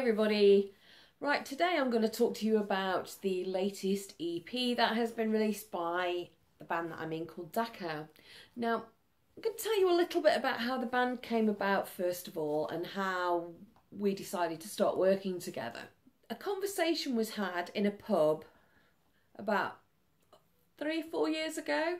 everybody. Right, today I'm going to talk to you about the latest EP that has been released by the band that I'm in called Dakau. Now, I'm going to tell you a little bit about how the band came about first of all and how we decided to start working together. A conversation was had in a pub about 3-4 years ago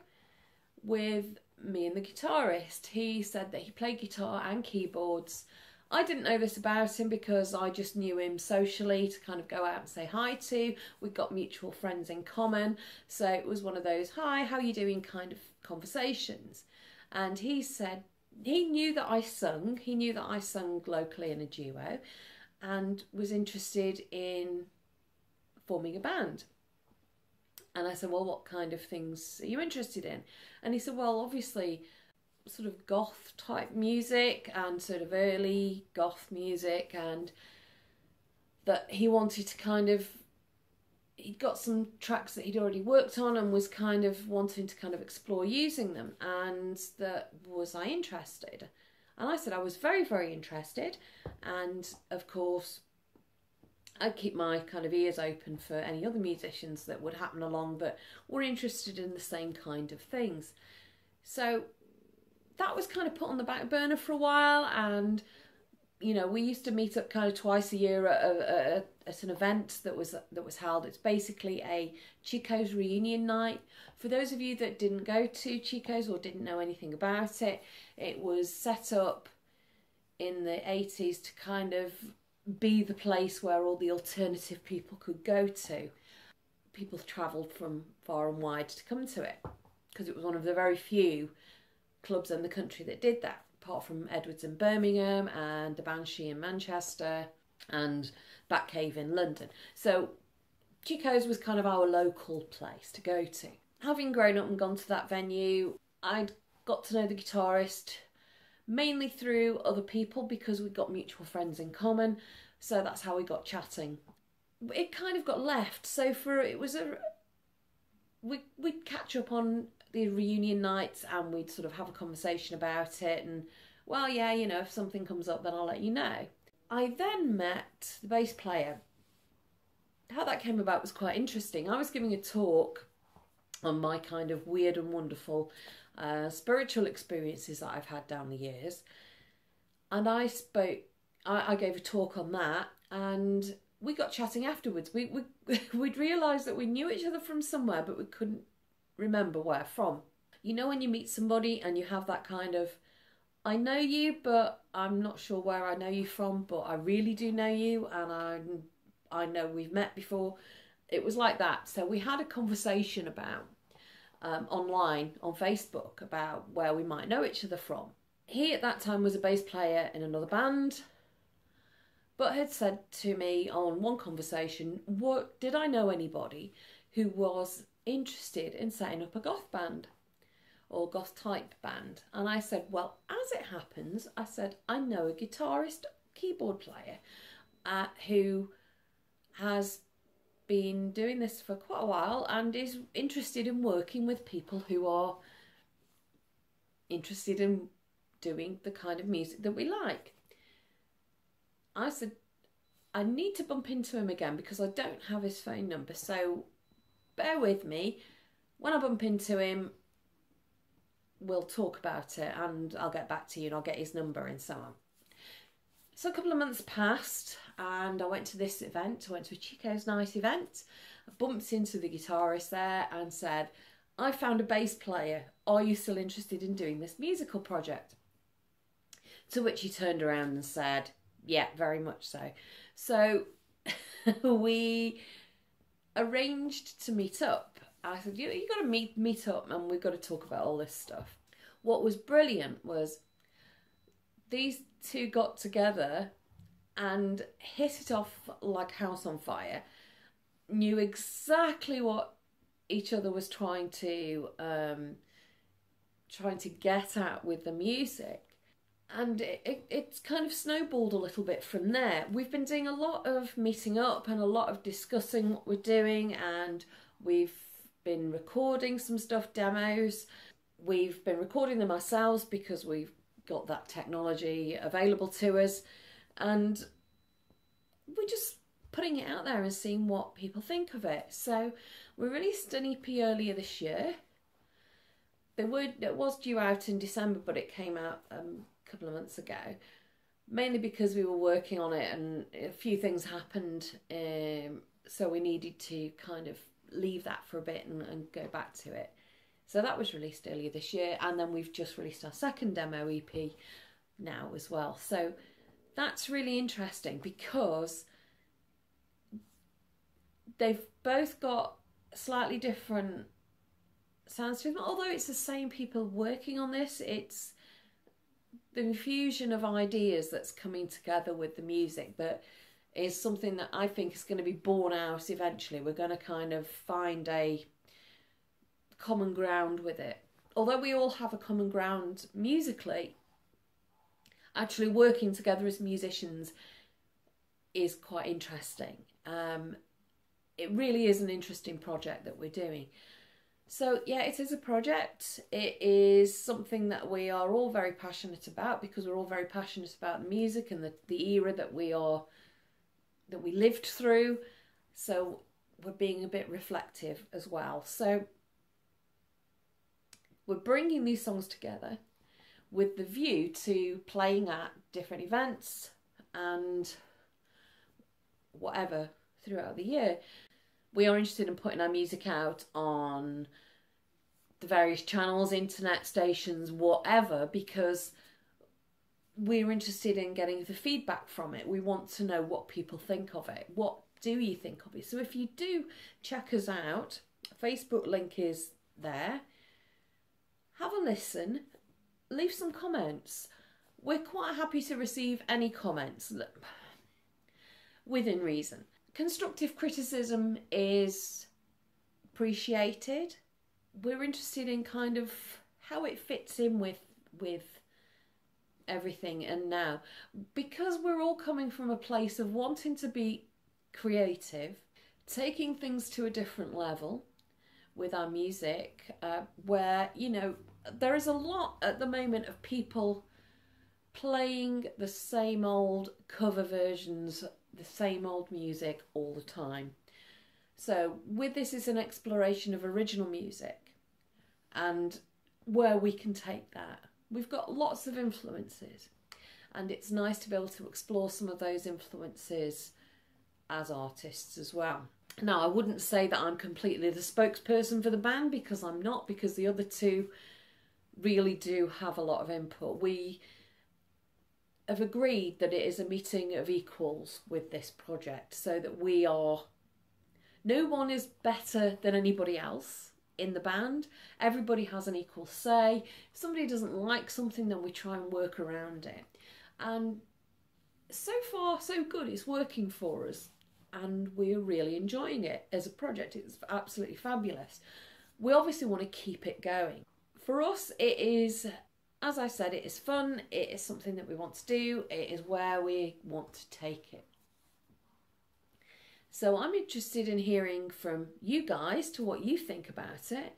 with me and the guitarist. He said that he played guitar and keyboards. I didn't know this about him because I just knew him socially to kind of go out and say hi to. We've got mutual friends in common. So it was one of those, hi, how are you doing kind of conversations. And he said he knew that I sung. He knew that I sung locally in a duo and was interested in forming a band. And I said, well, what kind of things are you interested in? And he said, well, obviously sort of goth type music and sort of early goth music, and that he wanted to kind of, he'd got some tracks that he'd already worked on and was kind of wanting to kind of explore using them, and that was I interested. And I said I was very, very interested, and of course I'd keep my kind of ears open for any other musicians that would happen along that were interested in the same kind of things. So that was kind of put on the back burner for a while, and you know, we used to meet up kind of twice a year at an event that was held. It's basically a Chico's reunion night. For those of you that didn't go to Chico's or didn't know anything about it, it was set up in the 80s to kind of be the place where all the alternative people could go to. People travelled from far and wide to come to it because it was one of the very few clubs in the country that did that, apart from Edwards in Birmingham and the Banshee in Manchester and Batcave in London. So Chico's was kind of our local place to go to. Having grown up and gone to that venue, I'd got to know the guitarist mainly through other people because we'd got mutual friends in common, so that's how we got chatting. It kind of got left, so we'd catch up on the reunion nights and we'd sort of have a conversation about it, and well, yeah, you know, if something comes up then I'll let you know. I then met the bass player. How that came about was quite interesting. I was giving a talk on my kind of weird and wonderful spiritual experiences that I've had down the years, and I gave a talk on that, and we got chatting afterwards. We'd realised that we knew each other from somewhere, but we couldn't remember where from. You know, when you meet somebody and you have that kind of, I know you, but I'm not sure where I know you from, but I really do know you, and I know we've met before. It was like that. So we had a conversation about online on Facebook about where we might know each other from. He at that time was a bass player in another band, but had said to me on one conversation, what did I know anybody who was interested in setting up a goth band or goth type band? And I said, well, as it happens, I said, I know a guitarist, keyboard player who has been doing this for quite a while and is interested in working with people who are interested in doing the kind of music that we like. I said, I need to bump into him again because I don't have his phone number, so bear with me. When I bump into him, we'll talk about it and I'll get back to you and I'll get his number and so on. So a couple of months passed and I went to this event. I went to a Chico's night event. I bumped into the guitarist there and said, I found a bass player. Are you still interested in doing this musical project? To which he turned around and said, yeah, very much so. So we arranged to meet up. I said, you got to meet up and we've got to talk about all this stuff. What was brilliant was these two got together and hit it off like house on fire, knew exactly what each other was trying to get at with the music. And it's kind of snowballed a little bit from there. We've been doing a lot of meeting up and a lot of discussing what we're doing, and we've been recording some stuff, demos. We've been recording them ourselves because we've got that technology available to us, and we're just putting it out there and seeing what people think of it. So we released an EP earlier this year. It was due out in December, but it came out a couple of months ago, mainly because we were working on it and a few things happened, so we needed to kind of leave that for a bit and go back to it. So that was released earlier this year, and then we've just released our second demo EP now as well. So that's really interesting because they've both got slightly different sounds to them, although it's the same people working on this. It's the infusion of ideas that's coming together with the music that is something that I think is going to be borne out eventually. We're going to kind of find a common ground with it. Although we all have a common ground musically, actually working together as musicians is quite interesting. It really is an interesting project that we're doing. So yeah, it is a project. It is something that we are all very passionate about because we're all very passionate about the music and the era that we lived through. So we're being a bit reflective as well. So we're bringing these songs together with the view to playing at different events and whatever throughout the year. We are interested in putting our music out on the various channels, internet stations, whatever, because we're interested in getting the feedback from it. We want to know what people think of it. What do you think of it? So if you do check us out, Facebook link is there. Have a listen, leave some comments. We're quite happy to receive any comments within reason. Constructive criticism is appreciated. We're interested in kind of how it fits in with everything. And now, because we're all coming from a place of wanting to be creative, taking things to a different level with our music, where, you know, there is a lot at the moment of people playing the same old cover versions, the same old music all the time. So with this is an exploration of original music and where we can take that. We've got lots of influences and it's nice to be able to explore some of those influences as artists as well. Now, I wouldn't say that I'm completely the spokesperson for the band because I'm not, because the other two really do have a lot of input. We have agreed that it is a meeting of equals with this project, so that no one is better than anybody else in the band. Everybody has an equal say. If somebody doesn't like something, then we try and work around it. And so far, so good. It's working for us and we're really enjoying it as a project. It's absolutely fabulous. We obviously want to keep it going. For us, it is, as I said, it is fun. It is something that we want to do. It is where we want to take it. So I'm interested in hearing from you guys to what you think about it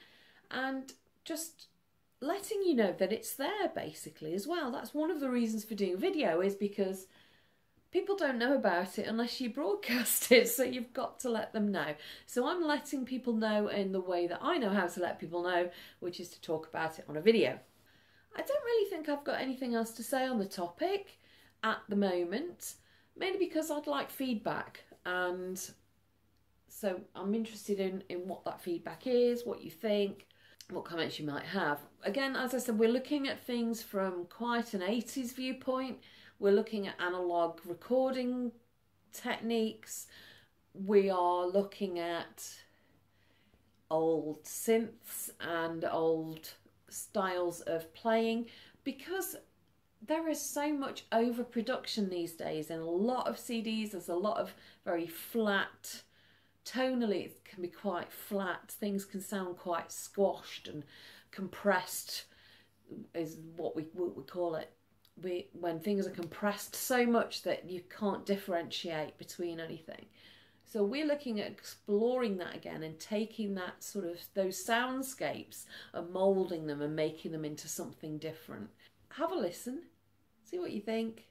and just letting you know that it's there basically as well. That's one of the reasons for doing video, is because people don't know about it unless you broadcast it, so you've got to let them know. So I'm letting people know in the way that I know how to let people know, which is to talk about it on a video. I don't really think I've got anything else to say on the topic at the moment, mainly because I'd like feedback, and so I'm interested in what that feedback is, what you think, what comments you might have. Again, as I said, we're looking at things from quite an 80s viewpoint. We're looking at analogue recording techniques. We are looking at old synths and old styles of playing, because there is so much overproduction these days in a lot of CDs. There's a lot of very flat, tonally it can be quite flat. Things can sound quite squashed and compressed is what we call it. When things are compressed so much that you can't differentiate between anything. So we're looking at exploring that again and taking that sort of those soundscapes and moulding them and making them into something different. Have a listen, see what you think,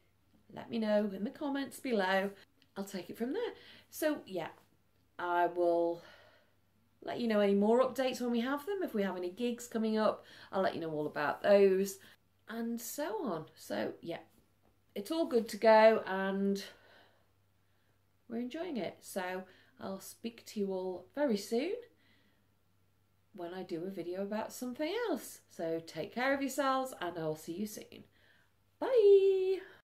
let me know in the comments below. I'll take it from there. So yeah, I will let you know any more updates when we have them. If we have any gigs coming up, I'll let you know all about those and so on. So yeah, it's all good to go and we're enjoying it. So I'll speak to you all very soon when I do a video about something else. So take care of yourselves and I'll see you soon. Bye!